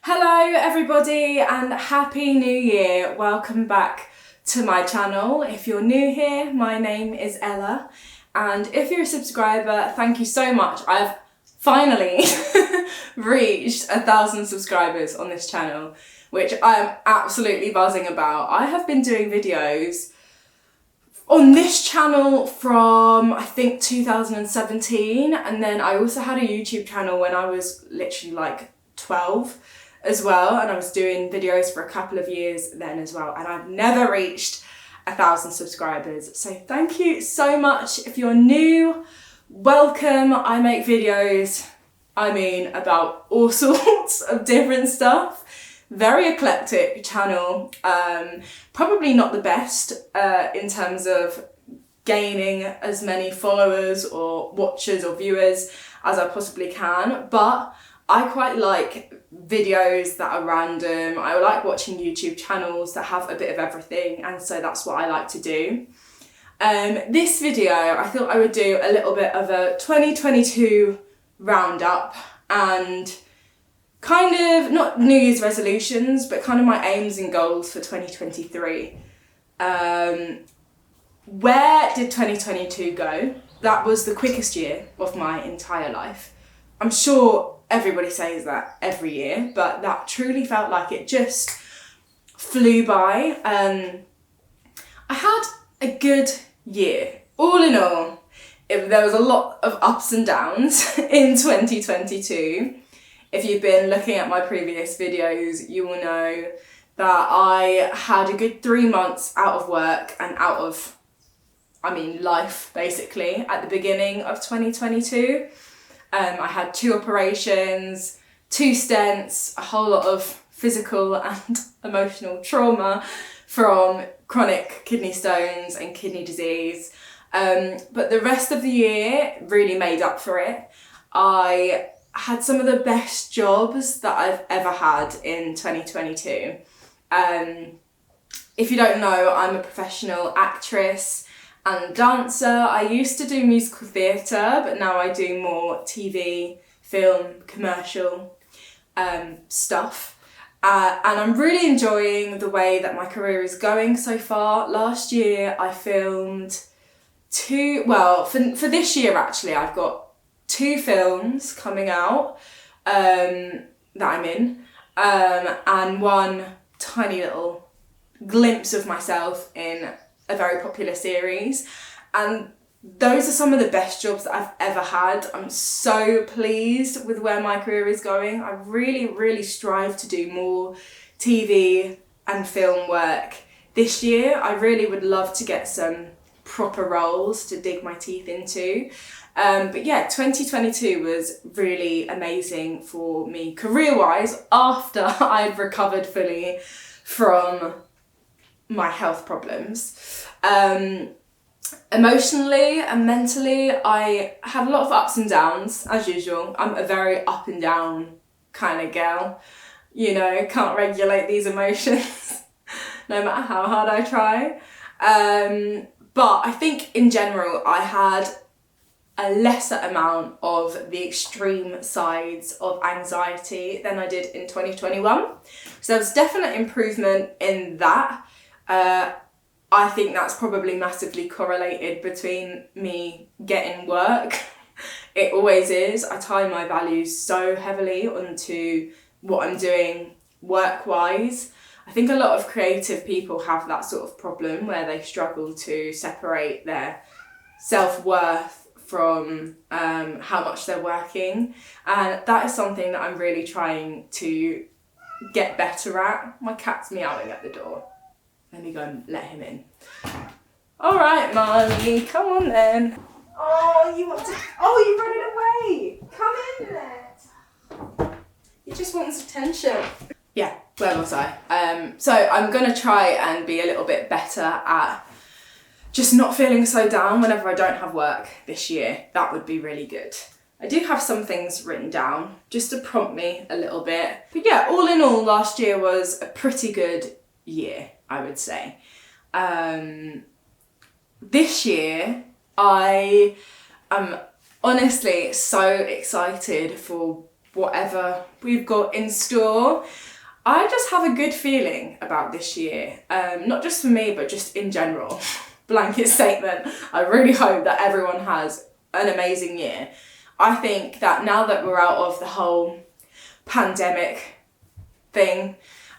Hello everybody and Happy New Year. Welcome back to my channel. If you're new here, my name is Ella, and if you're a subscriber, thank you so much. I've finally reached 1,000 subscribers on this channel, which I am absolutely buzzing about. I have been doing videos on this channel from I think 2017, and then I also had a YouTube channel when I was literally like 12 as well, and I was doing videos for a couple of years then as well, and I've never reached 1,000 subscribers. So thank you so much. If you're new, welcome. I make videos, about all sorts of different stuff. Very eclectic channel. Probably not the best in terms of gaining as many followers or watchers or viewers as I possibly can, but I quite like videos that are random. I like watching YouTube channels that have a bit of everything, and so that's what I like to do. This video, I thought I would do a little bit of a 2022 roundup and kind of, not New Year's resolutions, but kind of my aims and goals for 2023. Where did 2022 go? That was the quickest year of my entire life. I'm sure everybody says that every year, but that truly felt like it just flew by. I had a good year. All in all, there was a lot of ups and downs in 2022. If you've been looking at my previous videos, you will know that I had a good 3 months out of work and out of, life basically, at the beginning of 2022. I had 2 operations, 2 stents, a whole lot of physical and emotional trauma from chronic kidney stones and kidney disease. But the rest of the year really made up for it. I had some of the best jobs that I've ever had in 2022. If you don't know, I'm a professional actress and dancer. I used to do musical theatre, but now I do more TV, film, commercial stuff. And I'm really enjoying the way that my career is going so far. Last year I filmed for this year actually, I've got 2 films coming out that I'm in, and 1 tiny little glimpse of myself in a very popular series, and those are some of the best jobs that I've ever had. I'm so pleased with where my career is going. I really strive to do more TV and film work this year. I really would love to get some proper roles to dig my teeth into. But yeah, 2022 was really amazing for me career-wise after I'd recovered fully from my health problems. Emotionally and mentally, I had a lot of ups and downs, as usual. I'm a very up and down kind of girl, can't regulate these emotions no matter how hard I try. But I think in general, I had a lesser amount of the extreme sides of anxiety than I did in 2021. So there was definite improvement in that. I think that's probably massively correlated between me getting work. It always is. I tie my values so heavily onto what I'm doing work-wise. I think a lot of creative people have that sort of problem where they struggle to separate their self-worth from how much they're working, and that is something that I'm really trying to get better at. My cat's meowing at the door. Let me go and let him in. All right, Marley, come on then. Oh, you running away. Come in there. He just wants attention. Yeah, where was I? So I'm gonna try and be a little bit better at just not feeling so down whenever I don't have work this year. That would be really good. I do have some things written down just to prompt me a little bit. But yeah, all in all, last year was a pretty good year, I would say. This year, I am honestly so excited for whatever we've got in store. I just have a good feeling about this year, not just for me, but just in general. Blanket statement. I really hope that everyone has an amazing year. I think that now that we're out of the whole pandemic thing,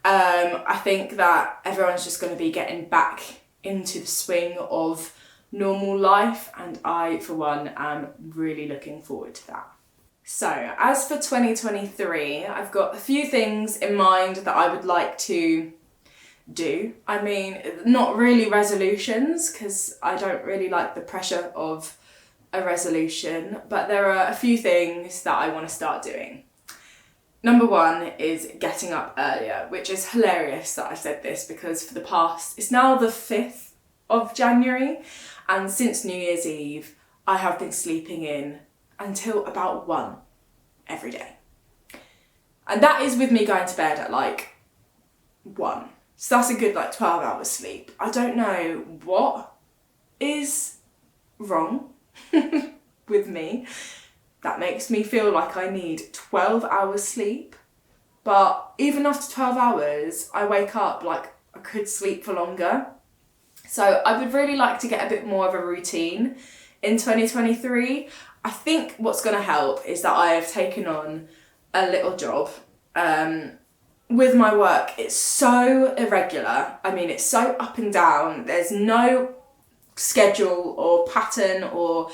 I think that everyone's just going to be getting back into the swing of normal life, and I, for one, am really looking forward to that. So, as for 2023, I've got a few things in mind that I would like to do. I mean, not really resolutions, because I don't really like the pressure of a resolution, but there are a few things that I want to start doing. Number one is getting up earlier, which is hilarious that I said this because for the past, it's now the 5th of January, and since New Year's Eve, I have been sleeping in until about 1 every day. And that is with me going to bed at like 1. So that's a good like 12 hours sleep. I don't know what is wrong with me. That makes me feel like I need 12 hours sleep. But even after 12 hours, I wake up like I could sleep for longer. So I would really like to get a bit more of a routine in 2023. I think what's going to help is that I have taken on a little job. With my work, it's so irregular. I mean, it's so up and down. There's no schedule or pattern, or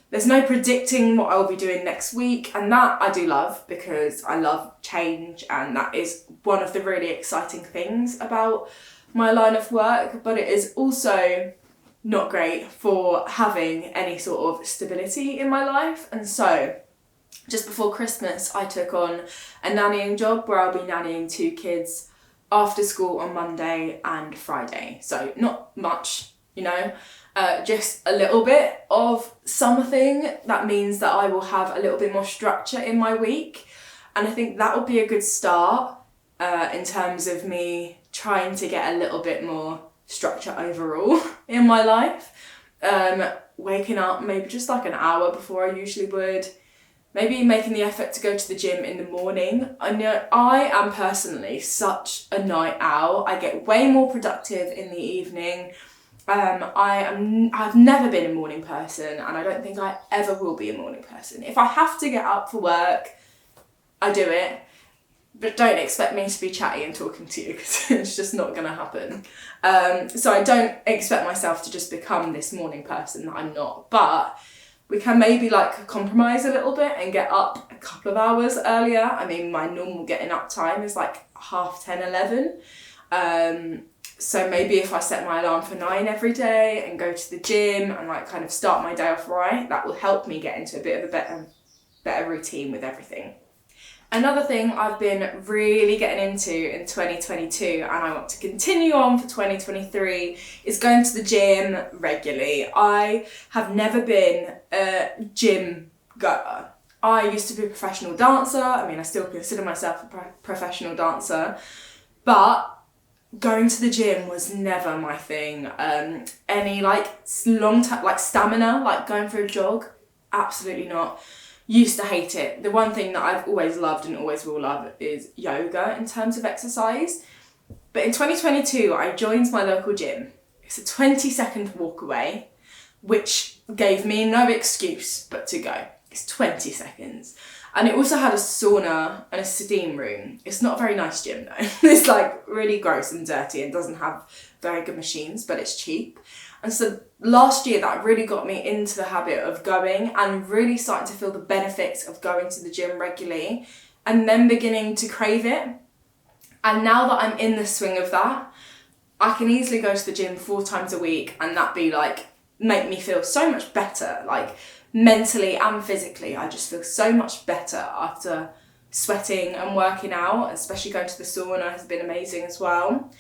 there's no predicting what I'll be doing next week. And that I do love, because I love change, and that is one of the really exciting things about my line of work. But it is also not great for having any sort of stability in my life. And so just before Christmas, I took on a nannying job where I'll be nannying 2 kids after school on Monday and Friday. So not much, just a little bit of something that means that I will have a little bit more structure in my week. And I think that will be a good start in terms of me trying to get a little bit more structure overall in my life. Waking up maybe just like an hour before I usually would. Maybe making the effort to go to the gym in the morning. I know I am personally such a night owl. I get way more productive in the evening. I've never been a morning person, and I don't think I ever will be a morning person. If I have to get up for work, I do it. But don't expect me to be chatty and talking to you, because it's just not going to happen. So I don't expect myself to just become this morning person that I'm not. But we can maybe like compromise a little bit and get up a couple of hours earlier. I mean, my normal getting up time is like 10:30, 11. So maybe if I set my alarm for 9 every day and go to the gym and like kind of start my day off right, that will help me get into a bit of a better routine with everything. Another thing I've been really getting into in 2022, and I want to continue on for 2023, is going to the gym regularly. I have never been a gym goer. I used to be a professional dancer. I mean, I still consider myself a professional dancer, but going to the gym was never my thing. Any like long time, like stamina, like going for a jog, absolutely not. Used to hate it. The one thing that I've always loved and always will love is yoga in terms of exercise. But in 2022, I joined my local gym. It's a 20-second walk away, which gave me no excuse but to go. It's 20 seconds. And it also had a sauna and a steam room. It's not a very nice gym though. It's like really gross and dirty and doesn't have very good machines, but it's cheap. And so last year that really got me into the habit of going and really starting to feel the benefits of going to the gym regularly, and then beginning to crave it. And now that I'm in the swing of that, I can easily go to the gym 4 times a week, and that be like, make me feel so much better, like mentally and physically. I just feel so much better after sweating and working out, especially going to the sauna has been amazing as well.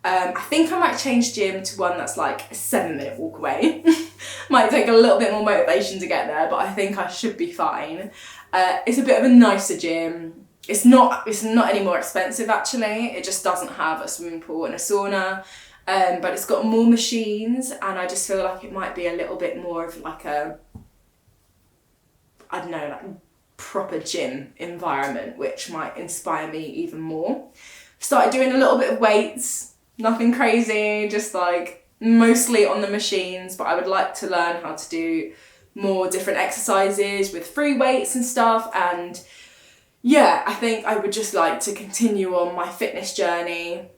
I think I might change gym to one that's like a 7-minute walk away. Might take a little bit more motivation to get there, but I think I should be fine. It's a bit of a nicer gym. It's not any more expensive actually. It just doesn't have a swimming pool and a sauna, but it's got more machines, and I just feel like it might be a little bit more of like a, I don't know, like proper gym environment, which might inspire me even more. Started doing a little bit of weights, nothing crazy, just like mostly on the machines, but I would like to learn how to do more different exercises with free weights and stuff. And yeah, I think I would just like to continue on my fitness journey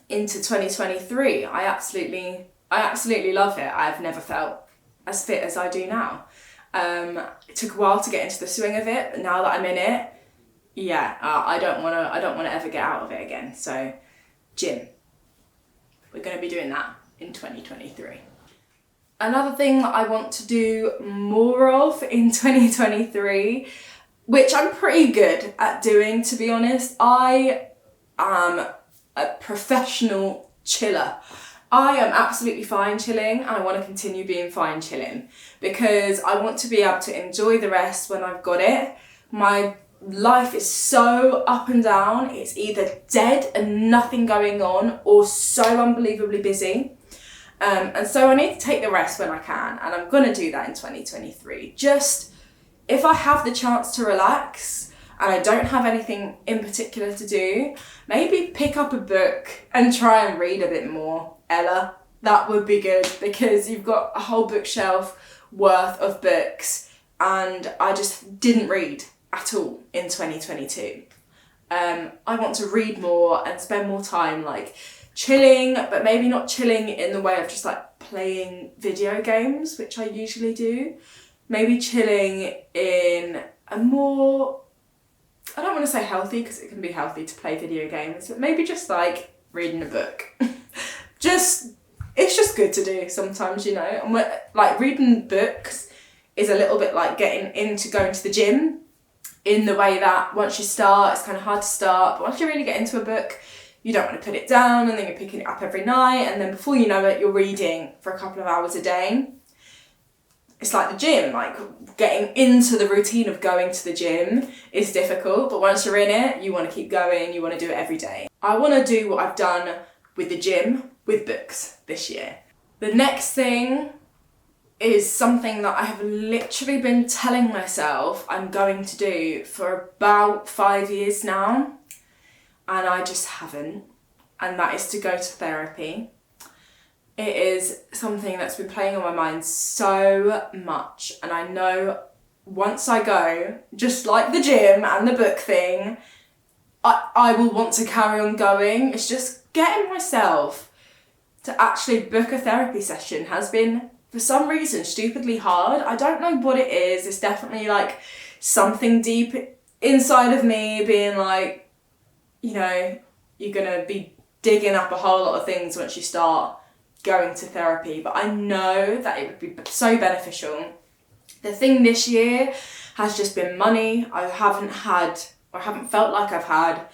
into 2023. I absolutely love it. I've never felt as fit as I do now. It took a while to get into the swing of it, but now that I'm in it, yeah, I don't want to ever get out of it again. So gym, we're going to be doing that in 2023. Another thing that I want to do more of in 2023, which I'm pretty good at doing, to be honest, I am a professional chiller. I am absolutely fine chilling, and I want to continue being fine chilling because I want to be able to enjoy the rest when I've got it. My life is so up and down. It's either dead and nothing going on or so unbelievably busy. And so I need to take the rest when I can, and I'm going to do that in 2023. Just if I have the chance to relax and I don't have anything in particular to do, maybe pick up a book and try and read a bit more. Ella, that would be good because you've got a whole bookshelf worth of books and I just didn't read at all in 2022. I want to read more and spend more time like chilling, but maybe not chilling in the way of just like playing video games, which I usually do. Maybe chilling in a more, I don't want to say healthy because it can be healthy to play video games, but maybe just like reading a book. It's just good to do sometimes, you know. And like reading books is a little bit like getting into going to the gym, in the way that once you start, it's kind of hard to start, but once you really get into a book, you don't want to put it down, and then you're picking it up every night, and then before you know it, you're reading for a couple of hours a day. It's like the gym, like getting into the routine of going to the gym is difficult, but once you're in it, you want to keep going, you want to do it every day. I want to do what I've done with the gym with books this year. The next thing is something that I have literally been telling myself I'm going to do for about 5 years now, and I just haven't, and that is to go to therapy. It is something that's been playing on my mind so much, and I know once I go, just like the gym and the book thing, I will want to carry on going. It's just getting myself to actually book a therapy session has been, for some reason, stupidly hard. I don't know what it is. It's definitely like something deep inside of me being like, you know, you're gonna be digging up a whole lot of things once you start going to therapy, but I know that it would be so beneficial. The thing this year has just been money. I haven't felt like I've had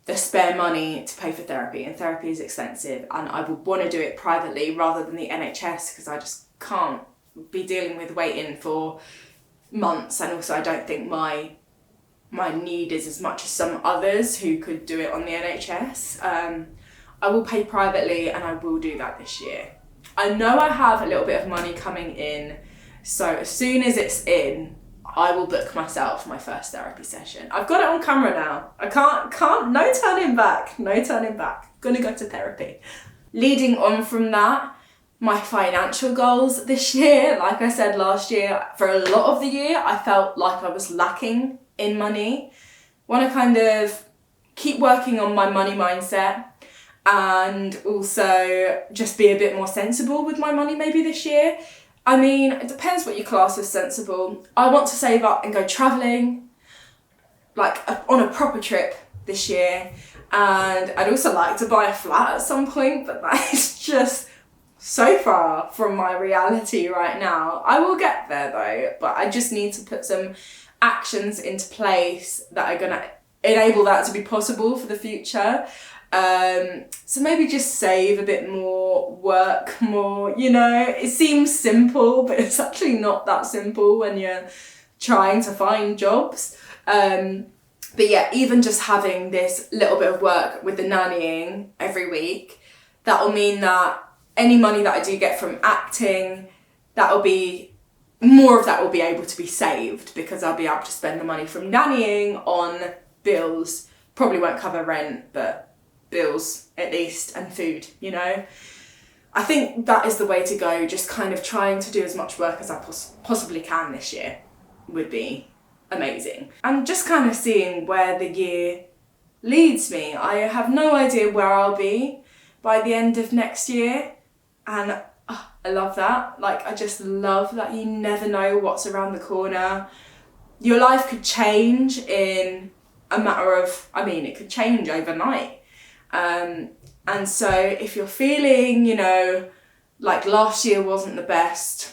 the spare money to pay for therapy, and therapy is expensive, and I would want to do it privately rather than the NHS because I just can't be dealing with waiting for months, and also I don't think my need is as much as some others who could do it on the NHS. I will pay privately, and I will do that this year. I know I have a little bit of money coming in, so as soon as it's in, I will book myself my first therapy session. I've got it on camera now. I can't, no turning back. Gonna go to therapy. Leading on from that, my financial goals this year, like I said last year, for a lot of the year, I felt like I was lacking in money. Want to kind of keep working on my money mindset and also just be a bit more sensible with my money maybe this year. I mean, it depends what you class as sensible. I want to save up and go travelling, like on a proper trip this year. And I'd also like to buy a flat at some point, but that is just so far from my reality right now. I will get there though, but I just need to put some actions into place that are gonna enable that to be possible for the future. So maybe just save a bit more, work more, you know. It seems simple, but it's actually not that simple when you're trying to find jobs. But yeah, even just having this little bit of work with the nannying every week, that'll mean that any money that I do get from acting, that'll be more of that will be able to be saved because I'll be able to spend the money from nannying on bills. Probably won't cover rent, but bills at least, and food, you know. I think that is the way to go, just kind of trying to do as much work as I possibly can this year would be amazing. And just kind of seeing where the year leads me. I have no idea where I'll be by the end of next year, and I love that. Like, I just love that you never know what's around the corner. Your life could change in a matter of, it could change overnight. And so if you're feeling, you know, like last year wasn't the best,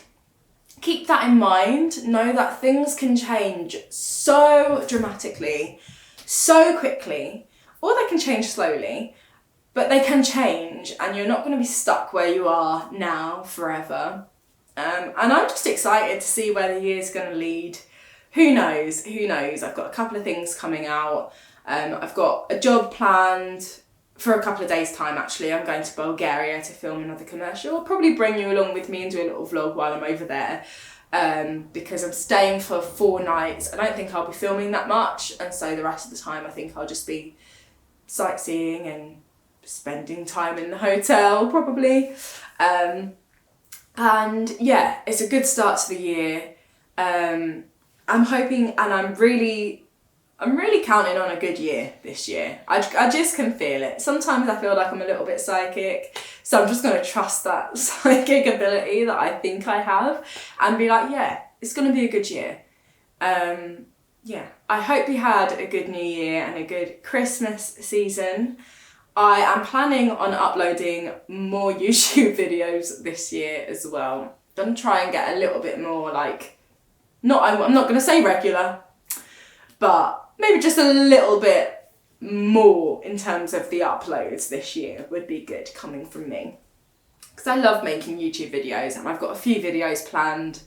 keep that in mind. Know that things can change so dramatically, so quickly, or they can change slowly, but they can change, and you're not going to be stuck where you are now forever. And I'm just excited to see where the year's going to lead. Who knows? I've got a couple of things coming out. I've got a job planned for a couple of days' time, actually. I'm going to Bulgaria to film another commercial. I'll probably bring you along with me and do a little vlog while I'm over there, because I'm staying for 4 nights. I don't think I'll be filming that much, and so the rest of the time I think I'll just be sightseeing and spending time in the hotel, probably. And yeah, it's a good start to the year. I'm hoping, and I'm really counting on a good year this year. I just can feel it. Sometimes I feel like I'm a little bit psychic, so I'm just going to trust that psychic ability that I think I have and be like, yeah, it's going to be a good year. Yeah, I hope you had a good New Year and a good Christmas season. I am planning on uploading more YouTube videos this year as well. I'm going to try and get a little bit more like, I'm not going to say regular, but maybe just a little bit more in terms of the uploads this year would be good coming from me. Because I love making YouTube videos, and I've got a few videos planned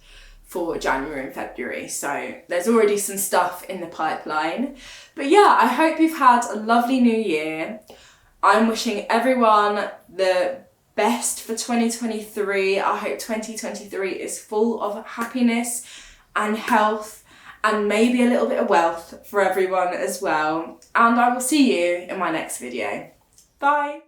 for January and February, so there's already some stuff in the pipeline. But yeah, I hope you've had a lovely new year. I'm wishing everyone the best for 2023. I hope 2023 is full of happiness and health, and maybe a little bit of wealth for everyone as well. And I will see you in my next video. Bye.